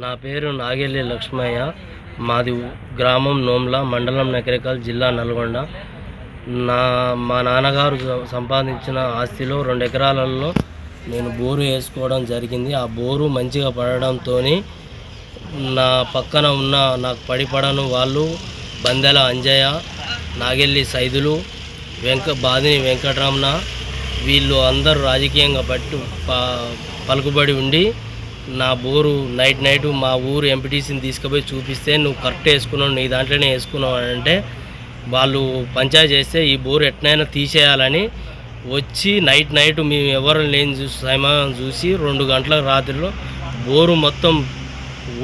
నా పేరు నాగెల్లి లక్ష్మయ్య. మాది గ్రామం నోమ్ల, మండలం నకరేకల్, జిల్లా నల్గొండ. మా నాన్నగారు సంపాదించిన ఆస్తిలో 2 ఎకరాలలో నేను బోరు వేసుకోవడం జరిగింది. ఆ బోరు మంచిగా పడడంతో నా పక్కన ఉన్న నాకు పడిపడను వాళ్ళు బందెల అంజయ్య, నాగెల్లి సైదులు, బాదిని వెంకటరమణ, వీళ్ళు అందరూ రాజకీయంగా పలుకుబడి ఉండి నా బోరు నైట్ మా ఊరు ఎంపీటీసీని తీసుకుపోయి చూపిస్తే నువ్వు కరెక్ట్ వేసుకున్నావు, నీ దాంట్లోనే వేసుకున్నావు అని అంటే వాళ్ళు పంచాయతీ చేస్తే ఈ బోరు ఎట్నైనా తీసేయాలని వచ్చి నైట్ మేము ఎవరు లేని సమయం చూసి 2 గంటల రాత్రిలో బోరు మొత్తం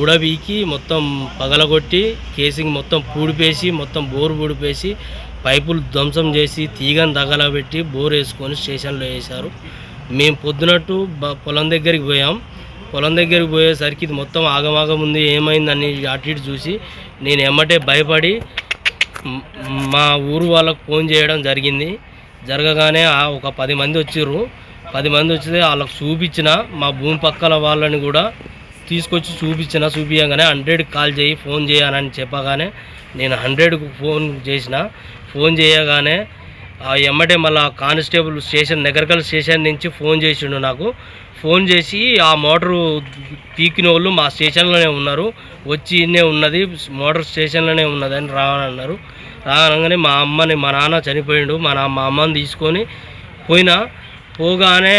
ఊడబీకి మొత్తం పగలగొట్టి కేసింగ్ మొత్తం బోరు పూడిపేసి పైపులు ధ్వంసం చేసి తీగను తగలబెట్టి బోరు వేసుకొని స్టేషన్లో వేశారు. మేము పొద్దునట్టు పొలం దగ్గరికి పోయాం. పొలం దగ్గరికి పోయేసరికి ఇది మొత్తం ఆగమాగం ఉంది, ఏమైందని అటు ఇటు చూసి నేను ఎమ్మటే భయపడి మా ఊరు వాళ్ళకు ఫోన్ చేయడం జరిగింది. జరగగానే ఒక 10 మంది వచ్చారు. 10 మంది వచ్చితే వాళ్ళకు చూపించిన, మా భూమి పక్కల వాళ్ళని కూడా తీసుకొచ్చి చూపించగానే 100కి కాల్ చేయి, ఫోన్ చేయనని చెప్పగానే నేను 100కు ఫోన్ చేయగానే ఎమ్మటే మళ్ళీ కానిస్టేబుల్ నకరేకల్ స్టేషన్ నుంచి ఫోన్ చేసిండు. నాకు ఫోన్ చేసి ఆ మోటారు పీకిన వాళ్ళు మా స్టేషన్లోనే ఉన్నారు, వచ్చి ఇన్నే ఉన్నది, మోటార్ స్టేషన్లోనే ఉన్నదని రానన్నారు. రాగానే మా నాన్న చనిపోయిండు. మా అమ్మని తీసుకొని పోగానే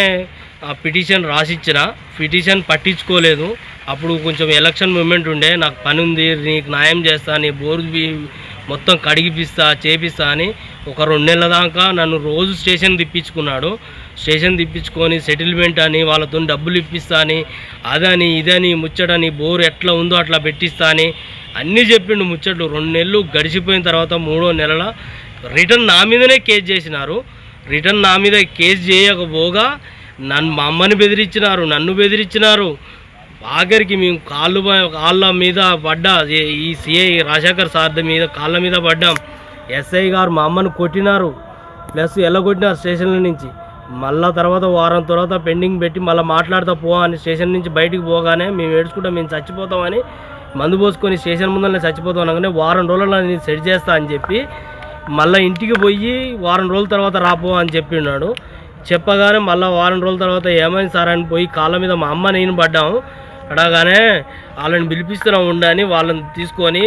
ఆ పిటిషన్ రాసిచ్చిన. పిటిషన్ పట్టించుకోలేదు. అప్పుడు కొంచెం ఎలక్షన్ మూమెంట్ ఉండే, నాకు పని ఉంది, నీకు న్యాయం చేస్తా, నీ బోరు మొత్తం చేపిస్తా అని ఒక 2 నెలల దాకా నన్ను రోజు స్టేషన్ తిప్పించుకొని సెటిల్మెంట్ అని వాళ్ళతో డబ్బులు ఇప్పిస్తా అని అదని ఇదని ముచ్చటని బోరు ఎట్లా ఉందో అట్లా పెట్టిస్తా అని అన్నీ చెప్పిండు ముచ్చట్లు. 2 నెలలు గడిచిపోయిన తర్వాత 3వ నెలల రిటర్న్ నా మీదనే కేసు చేసినారు. రిటర్న్ నా మీద కేసు చేయకపోగా మా అమ్మని బెదిరించినారు, నన్ను బెదిరించినారు. ఆఖరికి మేము కాళ్ళ మీద పడ్డా, ఈ సిఐ రాజశేఖర్ సార్ మీద కాళ్ళ మీద పడ్డాం. ఎస్ఐ గారు మా అమ్మను కొట్టినారు, ప్లస్ ఎల్లగొట్టినారు స్టేషన్ల నుంచి. మళ్ళా తర్వాత వారం తర్వాత పెండింగ్ పెట్టి మళ్ళీ మాట్లాడుతూ అని స్టేషన్ నుంచి బయటికి పోగానే మేము ఏడ్చుకుంటాం, మేము చచ్చిపోతామని మందు పోసుకొని స్టేషన్ ముందరనే చచ్చిపోతాం అనగానే వారం రోజుల్లో నేను సెట్ చేస్తా అని చెప్పి మళ్ళీ ఇంటికి పోయి వారం రోజుల తర్వాత రాపో అని చెప్పిన్నాడు. చెప్పగానే మళ్ళీ వారం రోజుల తర్వాత ఏమైంది సార్ అని పోయి కాళ్ళ మీద మా అమ్మ నేను పడ్డాము. అడగానే వాళ్ళని పిలిపిస్తున్నా ఉండని వాళ్ళని తీసుకొని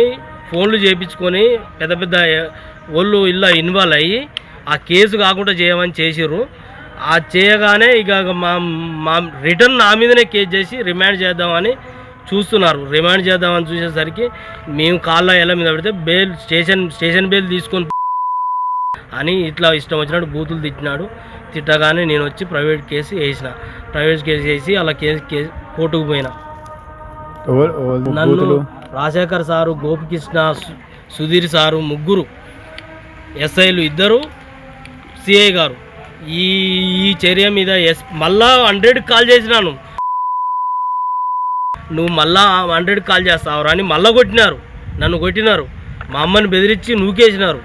ఫోన్లు చేయించుకొని పెద్ద వాళ్ళు ఇలా ఇన్వాల్వ్ అయ్యి ఆ కేసు కాకుండా చేయమని చేసిర్రు. ఆ చేయగానే ఇక మా రిటర్న్ నా మీదనే కేసు చేసి రిమాండ్ చేద్దామని చూస్తున్నారు. రిమాండ్ చేద్దామని చూసేసరికి మేము కాళ్ళ ఎలా మీద పెడితే స్టేషన్ బెయిల్ తీసుకొని అని ఇట్లా ఇష్టం వచ్చినట్టు బూతులు తిట్టగానే నేను వచ్చి ప్రైవేట్ కేసు వేసి అలా కేసు కోర్టుకు పోయినా. నన్ను రాజశేఖర్ సారు, గోపికృష్ణ, సుధీర్ సారు, 3 ఎస్ఐలు, 2 సిఐ గారు ఈ చర్య మీద మళ్ళా 100కి కాల్ చేసినాను. నువ్వు మళ్ళా 100కి కాల్ చేస్తావురా అని మళ్ళా నన్ను కొట్టినారు. మా అమ్మని బెదిరించి నూకేసినారు.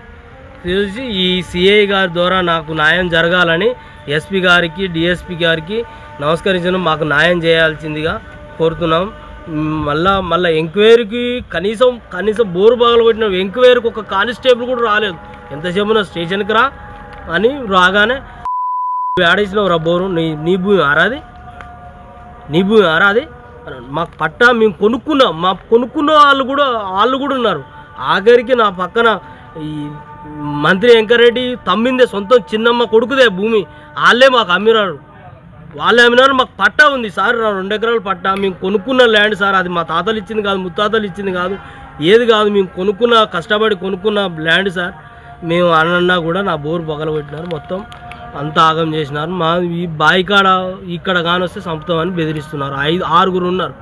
తెలిసి ఈ సిఐ గారి ద్వారా నాకు న్యాయం జరగాలని ఎస్పీ గారికి, డిఎస్పీ గారికి నమస్కరించడం, మాకు న్యాయం చేయాల్సిందిగా కోరుతున్నాం. మళ్ళీ ఎంక్వైరీకి కనీసం బోరు బాగలు కొట్టిన ఎంక్వైరీకి ఒక కానిస్టేబుల్ కూడా రాలేదు. ఎంతసేపు నా స్టేషన్కి రా అని రాగానే ఆడేసినావు రా బోరు, నీ భూమి ఆరాది మాకు పట్టా మేము కొనుక్కున్న వాళ్ళు కూడా ఉన్నారు. ఆఖరికి నా పక్కన ఈ మంత్రి వెంకరెడ్డి తమ్మిందే సొంతం చిన్నమ్మ కొడుకుదే భూమి, వాళ్ళే మాకు అమ్మినారు. మాకు పట్టా ఉంది సార్, 2 ఎకరాల పట్టా, మేము కొనుక్కున్న ల్యాండ్ సార్. అది మా తాతలు ఇచ్చింది కాదు, ముత్తాతలు ఇచ్చింది కాదు, ఏది కాదు, మేము కష్టపడి కొనుక్కున్న ల్యాండ్ సార్. మేము అన్నా కూడా నా బోరు పగలగొట్టినారు, మొత్తం అంతా ఆగం చేసినారు. మా ఈ బాయికాడ ఇక్కడ కానొస్తే చంపుతామని బెదిరిస్తున్నారు. 6 ఉన్నారు.